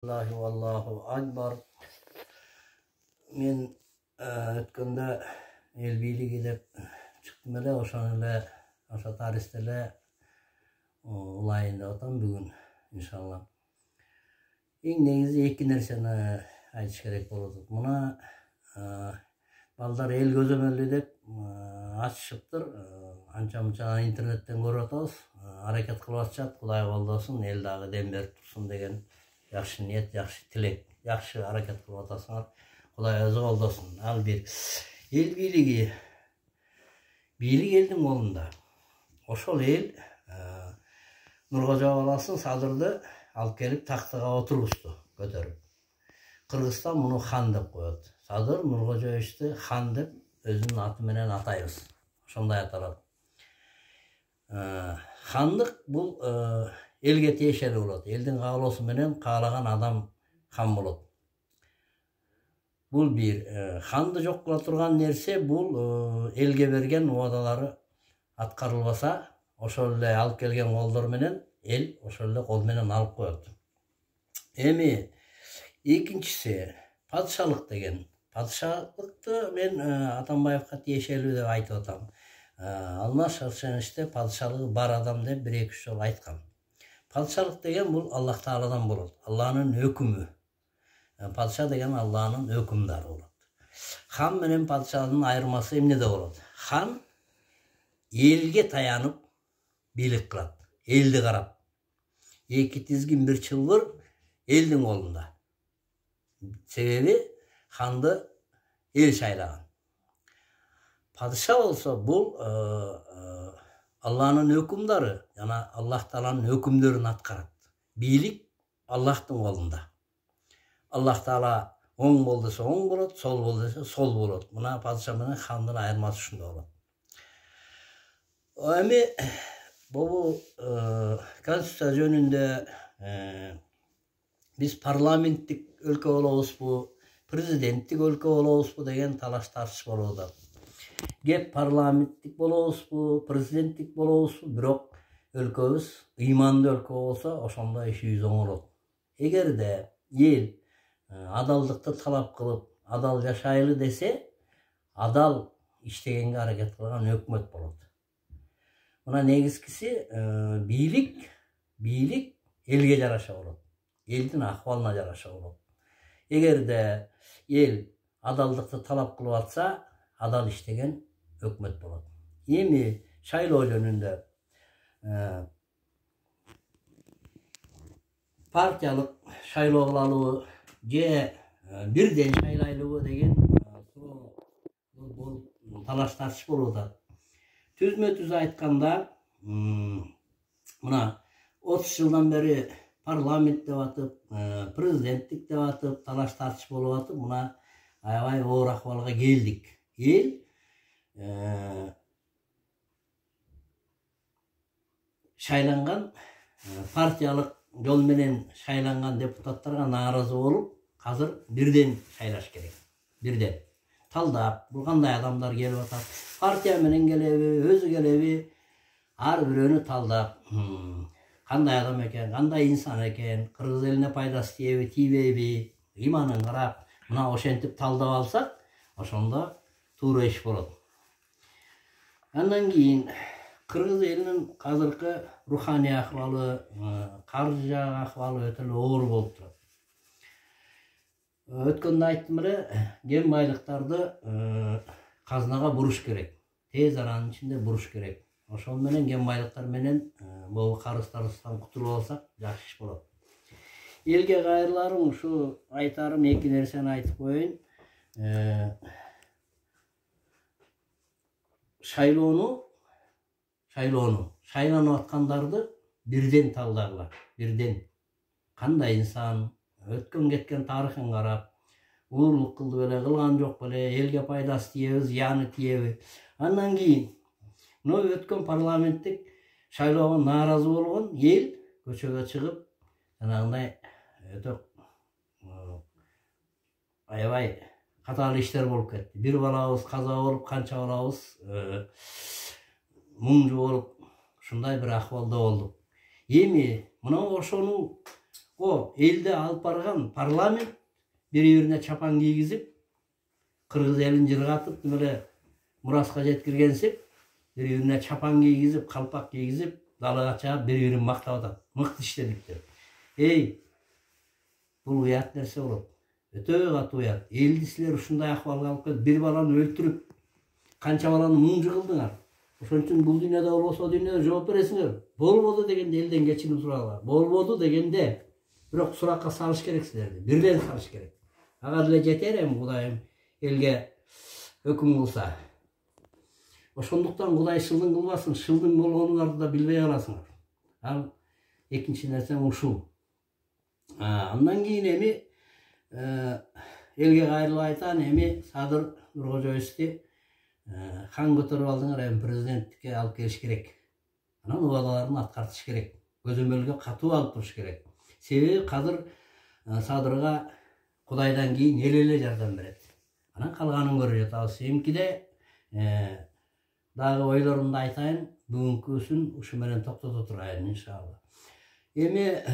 Allahu Allahu Akbar. Men ötkende el biyligi dep çıktım ele, oşan ele, oşa tarihte ele ulayında otam bugün inşallah. Eң негизи эки нерсени айтыш керек болот. Мына балдар эл көзөмөлү деп ачышыптыр. Анча-мынча интернеттен көрүп атабыз. Аракет кылып атышат. Кудай колдосун, эл дагы дем берип турсун деген жакшы ниет, жакшы тилек, жакшы аракет кылып атасыңар. Кудай өзү колдосун. Ал бир эл бийлиги, бийлик элдин колунда. Ошол эл Нуркожо баласын Садырды алып келип тактыга отургузду, көтөрүп. Кыргызстан муну хан деп коет. Садыр Нуркожоевичти хан деп өзүнүн аты менен атайбыз. Ошондой аталат. Хандык бул элге тиешелүү болот. Элдин каалоосу менен каалаган адам хан болот. Бул бир ханды жок кыла турган нерсе бул элге берген убадалары аткарылбаса, ошол эле алып келген колдор менен эл ошол эле кол менен алып коет. Эми экинчиси падышалык деген. Падышалыкты мен Атамбаевга тиешелүү деп айтып атам. Алмаз Шаршеничте падышалыгы бар адам деп 1-2 жолу айткан. Падышалык деген бул Аллах Тааладан болот. Алланын өкүмү. Падыша деген Алланын өкүмдары болот. Хан менен падышанын айырмасы эмнеде болот? Хан элге таянып бийлик кылат. Элди карап. Эки тизгин бир чылбыр элдин колунда. Себеби ханды эл шайлаган. Падыша болсо бул Алланын өкүмдары, жана Аллах Тааланын өкүмдөрүн аткарат. Бийлик Аллахтын колунда. Аллах Таала оң бол десе оң болот, сол бол десе сол болот. Мына падыша менен хандын айырмасы ушунда болот. Эми бул конституция жөнүндө биз парламенттик өлкө болобузбу, президенттик өлкө болобузбу деген талаш тартыш болуп атат. Кеп парламенттик болобузбу, президенттик болобузбу, бирок өлкөбүз ыймандуу өлкө болсо, ошондо ишибиз оңолот. Эгерде эл адалдыкты талап кылып, адал жашайлы десе, адал иштегенге аракет кылган өкмөт болот. Мына негизгиси бийлик элге жараша болот. Элдин акыбалына жараша болот. Эгерде эл адалдыкты талап кылып атса, адал иштеген өкмөт болот. Эми шайлоо жөнүндө партиялык шайлоо кылалыбы же бирден шайлайлыбы деген бул талаш тартыш болуп атат. Түзмө-түз айтканда, мына 30 жылдан бери парламент деп атып, президенттик деп атып, талаш тартыш болуп атып, мына аябай оор акыбалга келдик. Эл шайланган партиялык жол менен шайланган депутаттарга нааразы болуп, азыр бирден шайлаш керек. Бирден талдап, бул кандай адамдар келип атат, партия менен келеби, өзү келеби, ар бирөөнү талдап, кандай адам экен, кандай инсан экен, кыргыз элине пайдасы тиеби, тийбейби, ыйманын карап, мына ошентип талдап алсак, ошондо туура иш болот. Андан кийин кыргыз элинин азыркы руханий акыбалы, каржы жагы акыбалы өтө эле оор болуп турат. Өткөндө айттым эле, кен байлыктарды казынага буруш керек. Тез аранын ичинде буруш керек. Ошол менен кен байлыктар менен бул карыздардан кутулуп алсак, жакшы иш болот. Элге кайрыларым ушу айтарым эки нерсени айтып коеюн. Шайланып аткандарды бирден талдагыла, бирден. Кандай инсан, өткөн кеткен тарыхын карап, уурлук кылды беле, кылган жок беле, элге пайдасы тиеби, зыяны тиеби. Андан кийин өткөн парламенттик шайлоого нааразы болгон эл көчөгө чыгып, жанагындай өтө аябай катаал иштер болуп кетти. Бир балабыз каза болуп, канча балабыз муңжу болуп, ушундай бир акыбалда болдук. Эми мына ошону о элде алып барган парламент бири-бирине чапан кийгизип, кыргыз элин жыргатып, эле мураска жеткиргенсип, бири-бирине чапан кийгизип, калпак кийгизип, далага чыгып бири-бирин мактап атат. Мыкты иштедик деп. Эй, бул уят нерсе болот. Өтө катуу уят. Элди силер ушундай акыбалга алып келип, бир баланы өлтүрүп, канча баланы муңжу кылдыңар. Ошон үчүн бул дүйнөдө болбосо дүйнөдө жооп бересиңер. Болбоду дегенде элден кечирим сурагыла. Болбоду дегенде бирок суракка салыш керек силерди. Бирден салыш керек. Ага деле жетер эми Кудайым элге өкүм кылса. Ошондуктан Кудай шылдың кылбасын, шылдың болгонуңарды да билбей каласыңар. Ал экинчи нерсем ушул. Андан кийин эми элге кайрылып айтам, эми Садыр Нуркожоевичти хан көтөрүп алдыңар, эми президенттикке алып келиш керек. Анан убадаларын аткартыш керек. Көзөмөлгө катуу алып туруш керек. Себеби Кадыр Садырга Кудайдан кийин эл эле жардам берет. Анан калганын көрүп жатабыз. Эмкиде дагы ойлорумду айтайын, бүгүнкүсүн ушу менен токтото турайын иншалла. Эми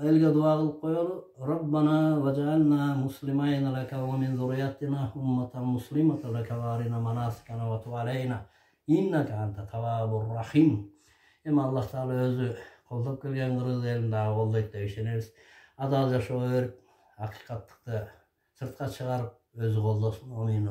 элге дуа кылып коелу. Роббана важална муслимайна лака ва мин зурриятина умматан муслиматан лака ва арина манасикана ва туб алейна иннака анта таввабур рахим. Эми Аллах Таала өзү колдоп келген кыргыз элин дагы колдойт деп ишенебиз. Адал жашоо берип, акыйкаттыкты сыртка чыгарып өзү колдосун. Амин.